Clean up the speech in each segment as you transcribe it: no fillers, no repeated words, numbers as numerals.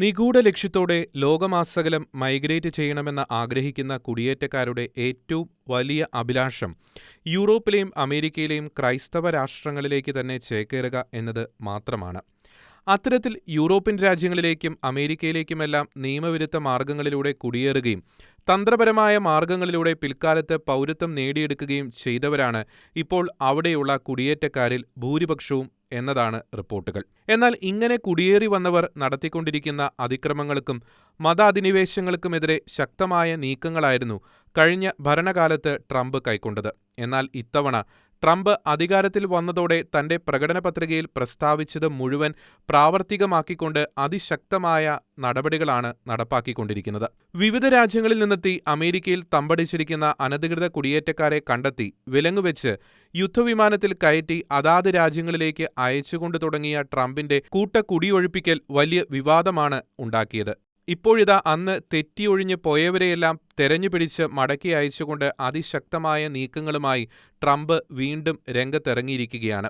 നിഗൂഢ ലക്ഷ്യത്തോടെ ലോകമാസകലം മൈഗ്രേറ്റ് ചെയ്യണമെന്ന് ആഗ്രഹിക്കുന്ന കുടിയേറ്റക്കാരുടെ ഏറ്റവും വലിയ അഭിലാഷം യൂറോപ്പിലെയും അമേരിക്കയിലെയും ക്രൈസ്തവ രാഷ്ട്രങ്ങളിലേക്ക് തന്നെ ചേക്കേറുക എന്നത് മാത്രമാണ്. അത്തരത്തിൽ യൂറോപ്യൻ രാജ്യങ്ങളിലേക്കും അമേരിക്കയിലേക്കുമെല്ലാം നിയമവിരുദ്ധ മാർഗങ്ങളിലൂടെ കുടിയേറുകയും തന്ത്രപരമായ മാർഗങ്ങളിലൂടെ പിൽക്കാലത്ത് പൗരത്വം നേടിയെടുക്കുകയും ചെയ്തവരാണ് ഇപ്പോൾ അവിടെയുള്ള കുടിയേറ്റക്കാരിൽ ഭൂരിപക്ഷവും എന്നതാണ് റിപ്പോർട്ടുകൾ. എന്നാൽ ഇങ്ങനെ കുടിയേറി വന്നവർ നടത്തിക്കൊണ്ടിരിക്കുന്ന അതിക്രമങ്ങൾക്കും മതാധിനിവേശങ്ങൾക്കുമെതിരെ ശക്തമായ നീക്കങ്ങളായിരുന്നു കഴിഞ്ഞ ഭരണകാലത്ത് ട്രംപ് കൈക്കൊണ്ടത്. എന്നാൽ ഇത്തവണ ട്രംപ് അധികാരത്തിൽ വന്നതോടെ തന്റെ പ്രകടനപത്രികയിൽ പ്രസ്താവിച്ചത് മുഴുവൻ പ്രാവർത്തികമാക്കിക്കൊണ്ട് അതിശക്തമായ നടപടികളാണ് നടപ്പാക്കിക്കൊണ്ടിരിക്കുന്നത്. വിവിധ രാജ്യങ്ങളിൽ നിന്നെത്തി അമേരിക്കയിൽ തമ്പടിച്ചിരിക്കുന്ന അനധികൃത കുടിയേറ്റക്കാരെ കണ്ടെത്തി വിലങ്ങുവെച്ച് യുദ്ധവിമാനത്തിൽ കയറ്റി അതാത് രാജ്യങ്ങളിലേക്ക് അയച്ചുകൊണ്ടു തുടങ്ങിയ ട്രംപിന്റെ കൂട്ടക്കുടിയൊഴിപ്പിക്കൽ വലിയ വിവാദമാണ് ഉണ്ടാക്കിയത്. ഇപ്പോഴിതാ അന്ന് തെറ്റിയൊഴിഞ്ഞ് പോയവരെയെല്ലാം തെരഞ്ഞുപിടിച്ച് മടക്കി അയച്ചുകൊണ്ട് അതിശക്തമായ നീക്കങ്ങളുമായി ട്രംപ് വീണ്ടും രംഗത്തിറങ്ങിയിരിക്കുകയാണ്.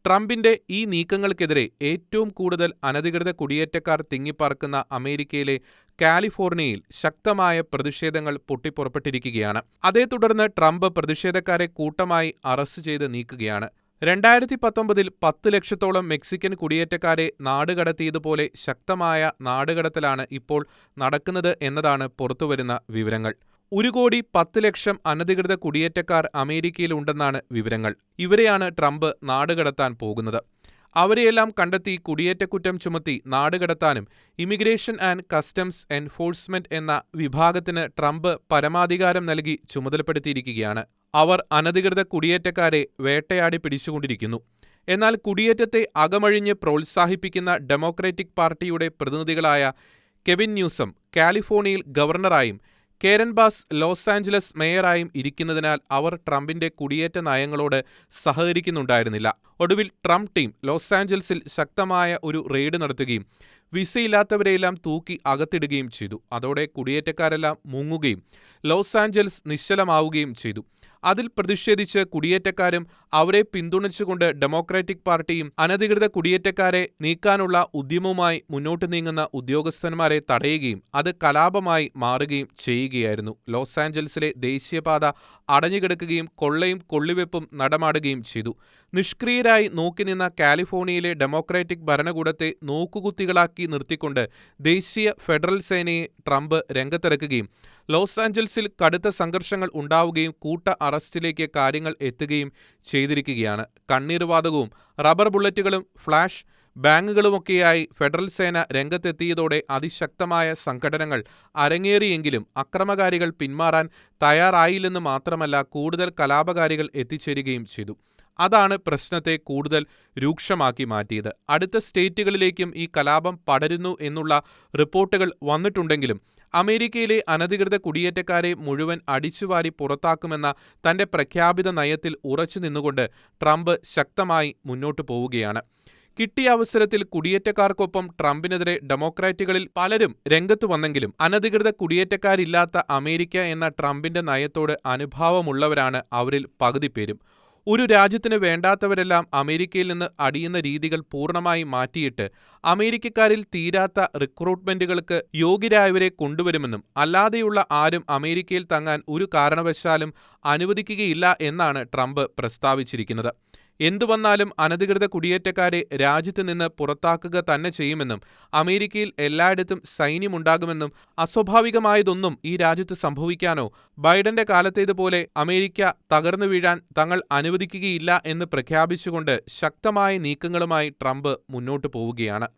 ട്രംപിന്റെ ഈ നീക്കങ്ങൾക്കെതിരെ ഏറ്റവും കൂടുതൽ അനധികൃത കുടിയേറ്റക്കാർ തിങ്ങിപ്പാർക്കുന്ന അമേരിക്കയിലെ കാലിഫോർണിയയിൽ ശക്തമായ പ്രതിഷേധങ്ങൾ പൊട്ടിപ്പുറപ്പെട്ടിരിക്കുകയാണ്. അതേ തുടർന്ന് ട്രംപ് പ്രതിഷേധക്കാരെ കൂട്ടമായി അറസ്റ്റ് ചെയ്ത് നീക്കുകയാണ്. 2019 10 ലക്ഷത്തോളം മെക്സിക്കൻ കുടിയേറ്റക്കാരെ നാടുകടത്തിയതുപോലെ ശക്തമായ നാടുകടത്തലാണ് ഇപ്പോൾ നടക്കുന്നത് എന്നതാണ് പുറത്തുവരുന്ന വിവരങ്ങൾ. 1,10,00,000 അനധികൃത കുടിയേറ്റക്കാർ അമേരിക്കയിലുണ്ടെന്നാണ് വിവരങ്ങൾ. ഇവരെയാണ് ട്രംപ് നാടുകടത്താൻ പോകുന്നത്. അവരെയെല്ലാം കണ്ടെത്തി കുടിയേറ്റക്കുറ്റം ചുമത്തി നാടുകടത്താനും ഇമിഗ്രേഷൻ ആൻഡ് കസ്റ്റംസ് എൻഫോഴ്സ്മെന്റ് എന്ന വിഭാഗത്തിന് ട്രംപ് പരമാധികാരം നൽകി ചുമതലപ്പെടുത്തിയിരിക്കുകയാണ്. അവർ അനധികൃത കുടിയേറ്റക്കാരെ വേട്ടയാടി പിടിച്ചുകൊണ്ടിരിക്കുന്നു. എന്നാൽ കുടിയേറ്റത്തെ അകമഴിഞ്ഞ് പ്രോത്സാഹിപ്പിക്കുന്ന ഡെമോക്രാറ്റിക് പാർട്ടിയുടെ പ്രതിനിധികളായ കെവിൻ ന്യൂസം കാലിഫോർണിയയിൽ ഗവർണറായും കേരൻ ബാസ് ലോസ് ആഞ്ചലസ് മേയറായും ഇരിക്കുന്നതിനാൽ അവർ ട്രംപിന്റെ കുടിയേറ്റ നയങ്ങളോട് സഹകരിക്കുന്നുണ്ടായിരുന്നില്ല. ഒടുവിൽ ട്രംപ് ടീം ലോസ് ആഞ്ചലസിൽ ശക്തമായ ഒരു റെയ്ഡ് നടത്തുകയും വിസയില്ലാത്തവരെയെല്ലാം തൂക്കി അകത്തിടുകയും ചെയ്തു. അതോടെ കുടിയേറ്റക്കാരെല്ലാം മുങ്ങുകയും ലോസ് ആഞ്ചലസ് നിശ്ചലമാവുകയും ചെയ്തു. അതിൽ പ്രതിഷേധിച്ച് കുടിയേറ്റക്കാരും അവരെ പിന്തുണച്ചുകൊണ്ട് ഡെമോക്രാറ്റിക് പാർട്ടിയും അനധികൃത കുടിയേറ്റക്കാരെ നീക്കാനുള്ള ഉദ്യമവുമായി മുന്നോട്ട് നീങ്ങുന്ന ഉദ്യോഗസ്ഥന്മാരെ തടയുകയും അത് കലാപമായി മാറുകയും ചെയ്യുകയായിരുന്നു. ലോസ് ആഞ്ചലസിലെ ദേശീയപാത അടഞ്ഞുകിടക്കുകയും കൊള്ളയും കൊള്ളിവെപ്പും നടമാടുകയും ചെയ്തു. നിഷ്ക്രിയരായി നോക്കിനിന്ന കാലിഫോർണിയയിലെ ഡെമോക്രാറ്റിക് ഭരണകൂടത്തെ നോക്കുകുത്തികളാക്കി നിർത്തിക്കൊണ്ട് ദേശീയ ഫെഡറൽ സേനയെ ട്രംപ് രംഗത്തിറക്കുകയും ലോസ് ആഞ്ചലസിൽ കടുത്ത സംഘർഷങ്ങൾ ഉണ്ടാവുകയും കൂട്ട അറസ്റ്റിലേക്ക് കാര്യങ്ങൾ എത്തുകയും ചെയ്തിരിക്കുകയാണ്. കണ്ണീർവാതകവും റബ്ബർ ബുള്ളറ്റുകളും ഫ്ലാഷ് ബാങ്ങുകളുമൊക്കെയായി ഫെഡറൽ സേന രംഗത്തെത്തിയതോടെ അതിശക്തമായ സംഘടനകൾ അരങ്ങേറിയെങ്കിലും അക്രമകാരികൾ പിന്മാറാൻ തയ്യാറായില്ലെന്ന് മാത്രമല്ല കൂടുതൽ കലാപകാരികൾ എത്തിച്ചേരുകയും ചെയ്തു. അതാണ് പ്രശ്നത്തെ കൂടുതൽ രൂക്ഷമാക്കി മാറ്റിയത്. അടുത്ത സ്റ്റേറ്റുകളിലേക്കും ഈ കലാപം പടരുന്നു എന്നുള്ള റിപ്പോർട്ടുകൾ വന്നിട്ടുണ്ടെങ്കിലും അമേരിക്കയിലെ അനധികൃത കുടിയേറ്റക്കാരെ മുഴുവൻ അടിച്ചുവാരി പുറത്താക്കുമെന്ന തന്റെ പ്രഖ്യാപിത നയത്തിൽ ഉറച്ചു നിന്നുകൊണ്ട് ട്രംപ് ശക്തമായി മുന്നോട്ടു പോവുകയാണ്. കിട്ടിയ അവസരത്തിൽ കുടിയേറ്റക്കാർക്കൊപ്പം ട്രംപിനെതിരെ ഡെമോക്രാറ്റുകളിൽ പലരും രംഗത്തു വന്നെങ്കിലും അനധികൃത കുടിയേറ്റക്കാരില്ലാത്ത അമേരിക്ക എന്ന ട്രംപിന്റെ നയത്തോട് അനുഭാവമുള്ളവരാണ് അവരിൽ പകുതി പേരും. ഒരു രാജ്യത്തിന് വേണ്ടാത്തവരെല്ലാം അമേരിക്കയിൽ നിന്ന് അടിയുന്ന രീതികൾ പൂർണ്ണമായി മാറ്റിയിട്ട് അമേരിക്കക്കാരിൽ തീരാത്ത റിക്രൂട്ട്മെന്റുകൾക്ക് യോഗ്യരായവരെ കൊണ്ടുവരുമെന്നും അല്ലാതെയുള്ള ആരും അമേരിക്കയിൽ തങ്ങാൻ ഒരു കാരണവശാലും അനുവദിക്കുകയില്ല എന്നാണ് ട്രംപ് പ്രസ്താവിച്ചിരിക്കുന്നത്. എന്തുവന്നാലും അനധികൃത കുടിയേറ്റക്കാരെ രാജ്യത്ത് നിന്ന് പുറത്താക്കുക തന്നെ ചെയ്യുമെന്നും അമേരിക്കയിൽ എല്ലായിടത്തും സൈന്യമുണ്ടാകുമെന്നും അസ്വാഭാവികമായതൊന്നും ഈ രാജ്യത്ത് സംഭവിക്കാനോ ബൈഡന്റെ കാലത്തേതുപോലെ അമേരിക്ക തകർന്നു വീഴാൻ തങ്ങൾ അനുവദിക്കുകയില്ല എന്ന് പ്രഖ്യാപിച്ചുകൊണ്ട് ശക്തമായ നീക്കങ്ങളുമായി ട്രംപ് മുന്നോട്ടു പോവുകയാണ്.